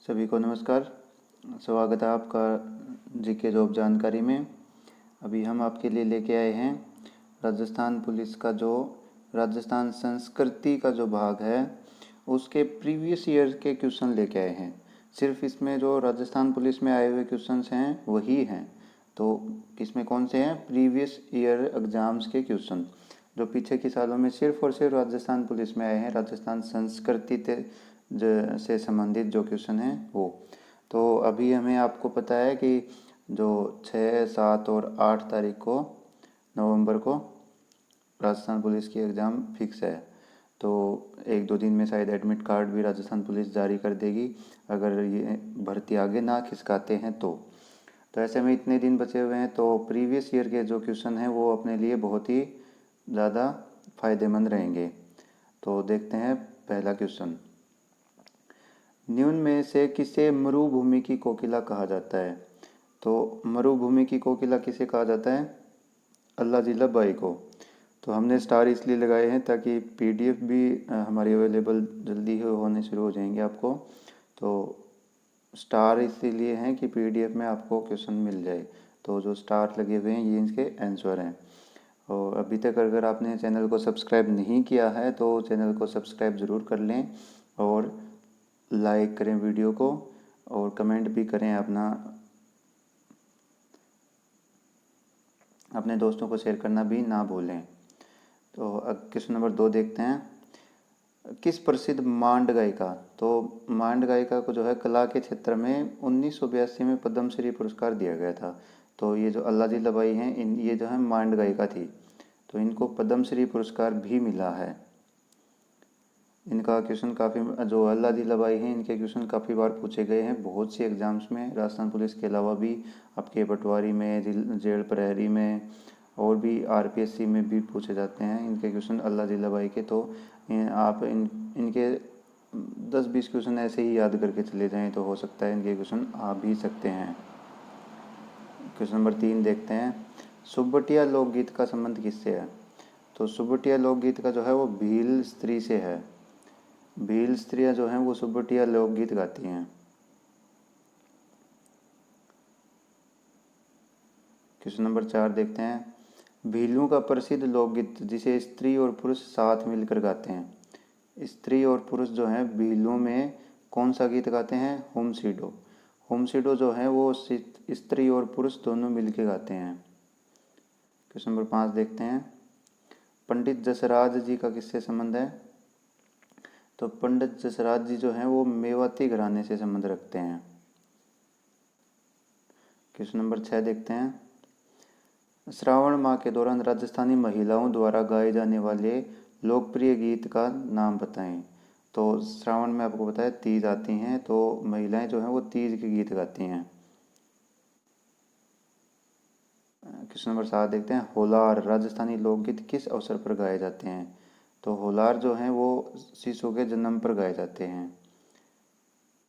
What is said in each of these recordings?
सभी को नमस्कार। स्वागत है आपका जीके जॉब जानकारी में। अभी हम आपके लिए लेके आए हैं राजस्थान पुलिस का जो राजस्थान संस्कृति का जो भाग है उसके प्रीवियस ईयर के क्वेश्चन लेके आए हैं। सिर्फ इसमें जो राजस्थान पुलिस में आए हुए क्वेश्चंस हैं वही हैं। तो इसमें कौन से हैं? प्रीवियस ईयर एग्जाम्स के क्वेश्चन जो पीछे के सालों में सिर्फ और सिर्फ राजस्थान पुलिस में आए हैं, राजस्थान संस्कृति से संबंधित जो क्वेश्चन हैं वो। तो अभी हमें आपको पता है कि जो 6, 7 और 8 तारीख को नवंबर को राजस्थान पुलिस की एग्ज़ाम फिक्स है। तो 1-2 दिन में शायद एडमिट कार्ड भी राजस्थान पुलिस जारी कर देगी, अगर ये भर्ती आगे ना खिसकाते हैं तो ऐसे में इतने दिन बचे हुए हैं, तो प्रीवियस ईयर के जो क्वेश्चन हैं वो अपने लिए बहुत ही ज़्यादा फायदेमंद रहेंगे। तो देखते हैं पहला क्वेश्चन। निम्न में से किसे मरुभूमि की कोकिला कहा जाता है? तो मरुभूमि की कोकिला किसे कहा जाता है? अल्लाह जिला बाई को। तो हमने स्टार इसलिए लगाए हैं ताकि पीडीएफ भी हमारी अवेलेबल जल्दी ही होने शुरू हो जाएंगे आपको। तो स्टार इसीलिए हैं कि पीडीएफ में आपको क्वेश्चन मिल जाए। तो जो स्टार लगे हुए हैं ये इसके आंसर हैं। और अभी तक अगर आपने चैनल को सब्सक्राइब नहीं किया है तो चैनल को सब्सक्राइब ज़रूर कर लें और लाइक करें वीडियो को और कमेंट भी करें, अपने दोस्तों को शेयर करना भी ना भूलें। तो अब क्वेश्चन नंबर 2 देखते हैं। किस प्रसिद्ध मांड गायिका, तो मांड गायिका को जो है कला के क्षेत्र में 1982 में पद्मश्री पुरस्कार दिया गया था। तो ये जो अल्लाजी लबाई हैं ये जो है मांड गायिका थी, तो इनको पद्मश्री पुरस्कार भी मिला है। इनका क्वेश्चन काफ़ी, जो अल्लाजी लबाई हैं इनके क्वेश्चन काफ़ी बार पूछे गए हैं बहुत सी एग्जाम्स में, राजस्थान पुलिस के अलावा भी आपके पटवारी में, जेल प्रहरी में और भी आरपीएससी में भी पूछे जाते हैं इनके क्वेश्चन अल्लाजी लबाई के। तो आप इनके 10-20 क्वेश्चन ऐसे ही याद करके चले जाएं तो हो सकता है इनके क्वेश्चन आ भी सकते हैं। क्वेश्चन नंबर 3 देखते हैं। सुबटिया लोकगीत का संबंध किससे है? तो सुबटिया लोकगीत का जो है वो भील स्त्री से है। भील स्त्रियां जो हैं वो सुबटिया लोकगीत गाती हैं। क्वेश्चन नंबर 4 देखते हैं। भीलू का प्रसिद्ध लोकगीत जिसे स्त्री और पुरुष साथ मिलकर गाते हैं। स्त्री और पुरुष जो हैं भीलू में कौन सा गीत गाते हैं? हुमसीडो। हुमसीडो जो है वो स्त्री और पुरुष दोनों मिलकर गाते हैं। क्वेश्चन नंबर 5 देखते हैं। पंडित जसराज जी का किससे संबंध है? तो पंडित जसराज जी जो हैं वो मेवाती घराने से संबंध रखते हैं। क्वेश्चन नंबर 6 देखते हैं। श्रावण माह के दौरान राजस्थानी महिलाओं द्वारा गाए जाने वाले लोकप्रिय गीत का नाम बताएं। तो श्रावण में आपको पता है तीज आती हैं, तो महिलाएं जो हैं वो तीज के गीत गाती हैं। क्वेश्चन नंबर 7 देखते हैं। होलार राजस्थानी लोकगीत किस अवसर पर गाए जाते हैं? तो होलार जो हैं वो शिशु के जन्म पर गाए जाते हैं।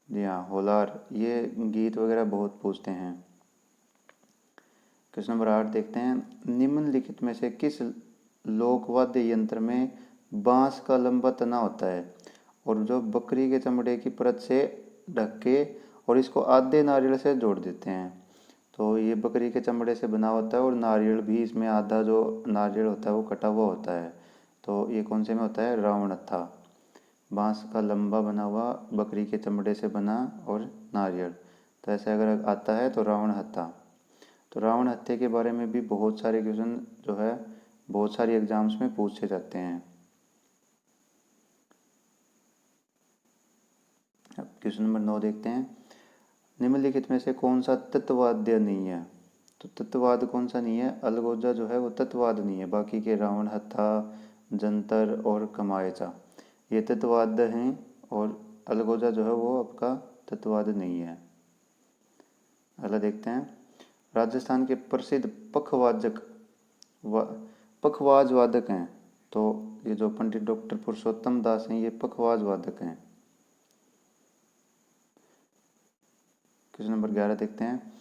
जी हाँ, होलार ये गीत वगैरह बहुत पूछते हैं। क्वेश्चन नंबर 8 देखते हैं। निम्नलिखित में से किस लोकवाद्य यंत्र में बांस का लंबा तना होता है और जो बकरी के चमड़े की परत से ढक के और इसको आधे नारियल से जोड़ देते हैं? तो ये बकरी के चमड़े से बना होता है और नारियल भी इसमें आधा जो नारियल होता है वो कटा हुआ होता है। तो ये कौन से में होता है? रावण हत्था। बांस का लंबा बना हुआ, बकरी के चमड़े से बना और नारियल, तो ऐसे अगर आता है तो रावण हत्था। तो रावण हत्या के बारे में भी बहुत सारे क्वेश्चन जो है बहुत सारी एग्जाम्स में पूछे जाते हैं। अब क्वेश्चन नंबर 9 देखते हैं। निम्नलिखित में से कौन सा तत्ववाद्य नहीं है? तो तत्ववाद कौन सा नहीं है? अलगोजा जो है वो तत्ववाद नहीं है। बाकी के रावण हत्था, जंतर और कमायचा ये तत्ववाद हैं और अलगोजा जो है वो आपका तत्ववाद नहीं है। अगला देखते हैं। राजस्थान के प्रसिद्ध पखवाज वादक हैं। तो ये जो पंडित डॉक्टर पुरुषोत्तम दास हैं ये पखवाज वादक हैं। क्वेश्चन नंबर 11 देखते हैं।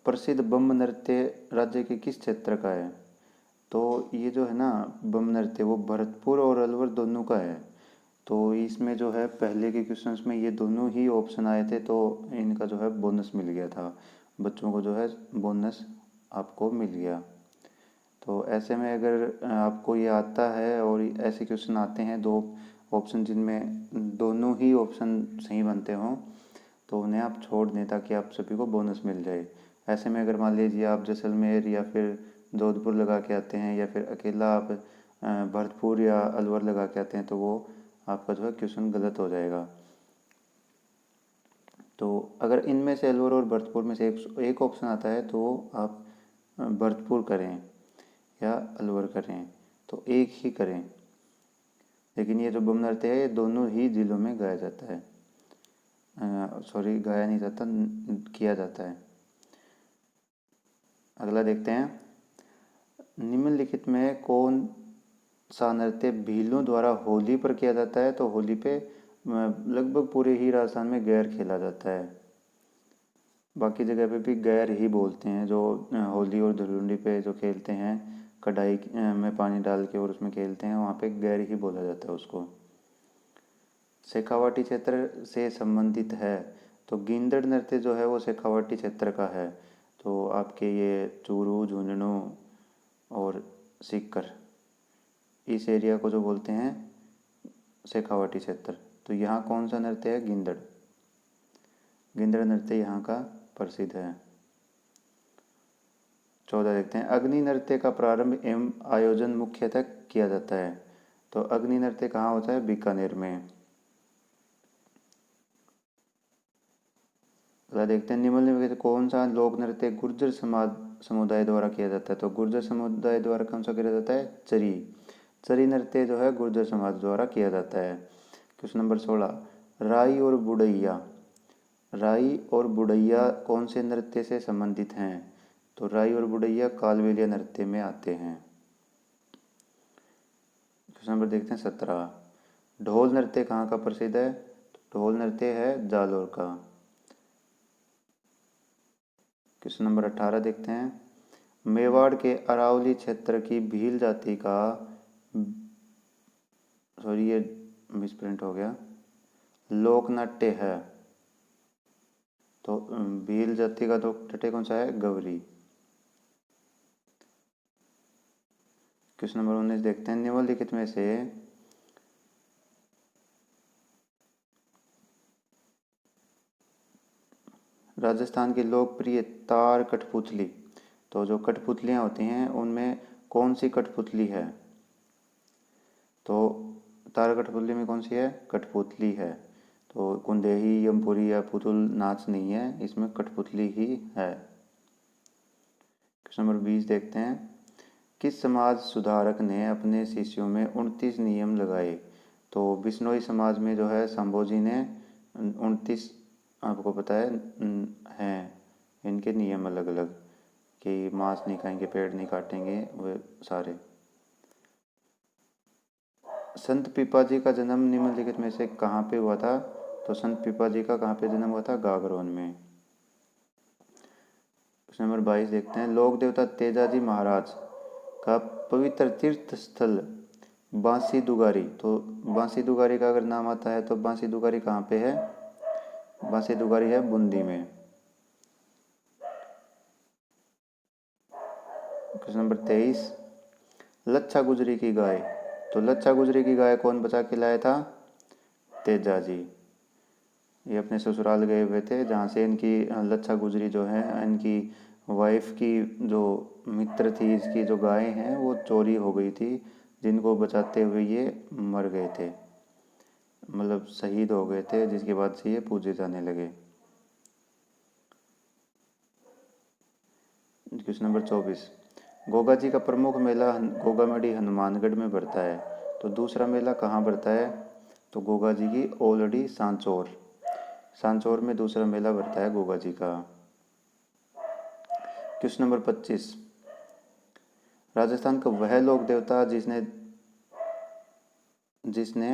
प्रसिद्ध बम नृत्य राज्य के किस क्षेत्र का है? तो ये जो है ना बम नृत्य वो भरतपुर और अलवर दोनों का है। तो इसमें जो है पहले के क्वेश्चंस में ये दोनों ही ऑप्शन आए थे, तो इनका जो है बोनस मिल गया था, बच्चों को जो है बोनस आपको मिल गया। तो ऐसे में अगर आपको ये आता है और ऐसे क्वेश्चन आते हैं दो ऑप्शन जिनमें दोनों ही ऑप्शन सही बनते हों, तो उन्हें आप छोड़ दें ताकि आप सभी को बोनस मिल जाए। ऐसे में अगर मान लीजिए आप जैसलमेर या फिर जोधपुर लगा के आते हैं, या फिर अकेला आप भरतपुर या अलवर लगा के आते हैं, तो वो आपका जो है क्वेश्चन गलत हो जाएगा। तो अगर इनमें से अलवर और भरतपुर में से एक ऑप्शन आता है तो आप भरतपुर करें या अलवर करें, तो एक ही करें। लेकिन ये जो बम नृत्य है ये दोनों ही जिलों में गाया जाता है, सॉरी गाया नहीं जाता, किया जाता है। अगला देखते हैं, निम्नलिखित में कौन सा नृत्य भीलों द्वारा होली पर किया जाता है? तो होली पे लगभग पूरे ही राजस्थान में गैर खेला जाता है, बाकी जगह पे भी गैर ही बोलते हैं। जो होली और धुलुंडी पे जो खेलते हैं कढ़ाई में पानी डाल के और उसमें खेलते हैं, वहाँ पे गैर ही बोला जाता है उसको। शेखावाटी क्षेत्र से संबंधित है, तो गिंदड़ नृत्य जो है वो शेखावाटी क्षेत्र का है। तो आपके ये चूरू, झुंझुनू और सीकर, इस एरिया को जो बोलते हैं शेखावाटी क्षेत्र। तो यहाँ कौन सा नृत्य है? गिंदड़। गिंदड़ नृत्य यहाँ का प्रसिद्ध है। 14 देखते हैं, अग्नि नृत्य का प्रारंभ एवं आयोजन मुख्यतः किया जाता है। तो अग्नि नृत्य कहाँ होता है? बीकानेर में। अगला देखते हैं, निम्नलिखित में से कौन सा लोक नृत्य गुर्जर समाज समुदाय द्वारा किया जाता है? तो गुर्जर समुदाय द्वारा कौन सा किया जाता है? चरी। चरी नृत्य जो है गुर्जर समाज द्वारा किया जाता है। क्वेश्चन नंबर 16, राई और बुढ़ैया। राई और बुढ़ैया कौन से नृत्य से संबंधित हैं? तो राई और बुढ़ैया कालबेलिया नृत्य में आते हैं। क्वेश्चन नंबर देखते हैं 17, ढोल नृत्य कहाँ का प्रसिद्ध है? तो ढोल नृत्य है जालोर का। क्वेश्चन नंबर 18 देखते हैं, मेवाड़ के अरावली क्षेत्र की भील जाति का, सॉरी ये मिसप्रिंट हो गया, लोक नाट्य है। तो भील जाति का तो नाट्य कौन सा है? गवरी। क्वेश्चन नंबर 19 देखते हैं, निम्नलिखित में से राजस्थान की लोकप्रिय तार कठपुतली, तो जो कठपुतलियाँ होती हैं उनमें कौन सी कठपुतली है? तो तार कठपुतली में कौन सी है? कठपुतली है। तो कुंदेही, यमपुरी या पुतुल नाच नहीं है, इसमें कठपुतली ही है। क्वेश्चन नंबर 20 देखते हैं, किस समाज सुधारक ने अपने शिष्यों में 29 नियम लगाए? तो बिश्नोई समाज में जो है शंभोजी ने 29, आपको पता है, हैं इनके नियम अलग अलग, कि मांस नहीं खाएंगे, पेड़ नहीं काटेंगे, वे सारे। संत पीपाजी का जन्म निम्नलिखित में से कहाँ पे हुआ था? तो संत पीपाजी का कहाँ पे जन्म हुआ था? गागरोन में। क्वेश्चन नंबर 22 देखते हैं, लोक देवता तेजाजी महाराज का पवित्र तीर्थ स्थल बांसी दुगारी। तो बांसी दुगारी का अगर नाम आता है तो बांसी दुगारी कहाँ पे है? बांसी दुगारी है बूंदी में। क्वेश्चन नंबर 23, लच्छा गुजरी की गाय। तो लच्छा गुजरी की गाय कौन बचा के लाया था? तेजाजी। ये अपने ससुराल गए हुए थे, जहाँ से इनकी लच्छा गुजरी जो है, इनकी वाइफ की जो मित्र थी, इसकी जो गाय हैं वो चोरी हो गई थी, जिनको बचाते हुए ये मर गए थे, मतलब शहीद हो गए थे, जिसके बाद से ये पूजे जाने लगे। क्वेश्चन नंबर 24, गोगा जी का प्रमुख मेला गोगामेडी हनुमानगढ़ में बढ़ता है। तो दूसरा मेला कहाँ बढ़ता है? तो गोगा जी की ओलडी सांचौर, सांचौर में दूसरा मेला बढ़ता है गोगा जी का। क्वेश्चन नंबर 25, राजस्थान का वह लोक देवता जिसने जिसने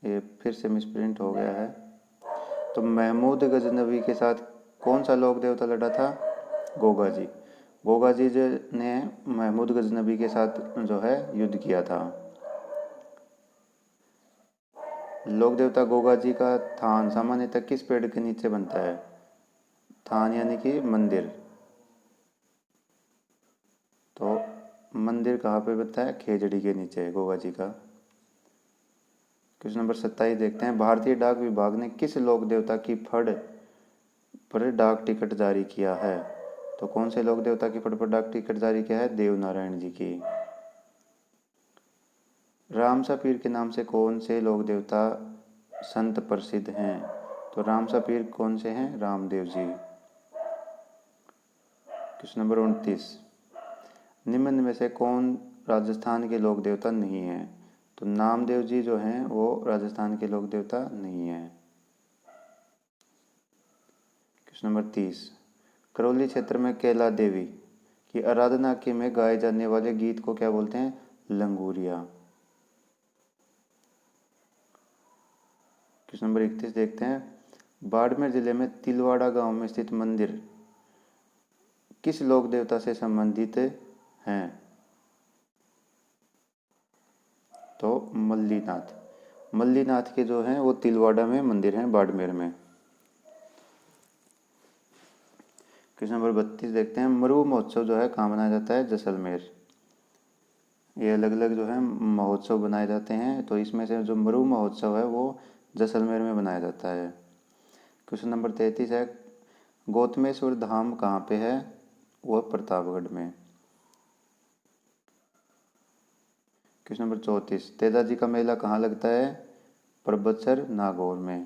ये फिर से मिसप्रिंट हो गया है, तो महमूद गजनवी के साथ कौन सा लोक देवता लड़ा था? गोगा जी। गोगा जी ने महमूद गजनवी के साथ जो है युद्ध किया था। लोक देवता गोगा जी का थान सामान्यतः किस पेड़ के नीचे बनता है? थान यानी कि मंदिर। तो मंदिर कहाँ पे बनता है? खेजड़ी के नीचे गोगा जी का। क्वेश्चन नंबर 27 देखते हैं। भारतीय डाक विभाग ने किस लोक देवता की फड़ पर डाक टिकट जारी किया है? तो कौन से लोक देवता की फड़ पर डाक टिकट जारी किया है? देवनारायण जी की। रामसा पीर के नाम से कौन से लोक देवता संत प्रसिद्ध हैं? तो रामसा पीर कौन से हैं? रामदेव जी। क्वेश्चन नंबर 29, निम्न में से कौन राजस्थान के लोक देवता नहीं है? तो नामदेव जी जो हैं वो राजस्थान के लोक देवता नहीं है। क्वेश्चन नंबर 30, करौली क्षेत्र में कैला देवी की आराधना के में गाए जाने वाले गीत को क्या बोलते हैं? लंगूरिया। क्वेश्चन नंबर 31 देखते हैं। बाड़मेर जिले में तिलवाड़ा गांव में स्थित मंदिर किस लोक देवता से संबंधित हैं? तो मल्लीनाथ। मल्लीनाथ के जो हैं वो तिलवाड़ा में मंदिर हैं बाड़मेर में। क्वेश्चन नंबर 32 देखते हैं। मरु महोत्सव जो है कहाँ मनाया जाता है? जैसलमेर। ये अलग अलग जो है महोत्सव बनाए जाते हैं, तो इसमें से जो मरु महोत्सव है वो जैसलमेर में बनाया जाता है। क्वेश्चन नंबर 33 है। गौतमेश्वर धाम कहाँ पे है? वो प्रतापगढ़ में। क्वेश्चन नंबर 34, तेजाजी का मेला कहाँ लगता है? परबतसर नागौर में।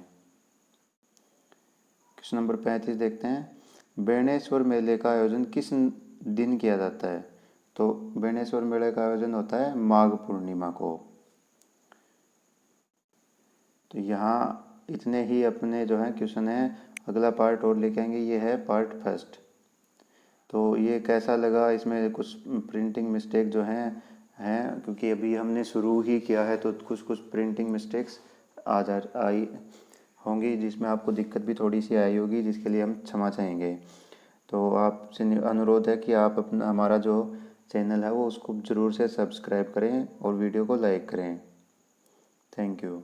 क्वेश्चन नंबर 35 देखते हैं। बेणेश्वर मेले का आयोजन किस दिन किया जाता है? तो बेणेश्वर मेले का आयोजन होता है माघ पूर्णिमा को। तो यहाँ इतने ही अपने जो है क्वेश्चन है। अगला पार्ट और लेके आएंगे, ये है पार्ट फर्स्ट। तो ये कैसा लगा? इसमें कुछ प्रिंटिंग मिस्टेक जो हैं क्योंकि अभी हमने शुरू ही किया है, तो कुछ कुछ प्रिंटिंग मिस्टेक्स आई होंगी जिसमें आपको दिक्कत भी थोड़ी सी आई होगी, जिसके लिए हम क्षमा चाहेंगे। तो आपसे अनुरोध है कि आप अपना हमारा जो चैनल है वो उसको ज़रूर से सब्सक्राइब करें और वीडियो को लाइक करें। Thank you.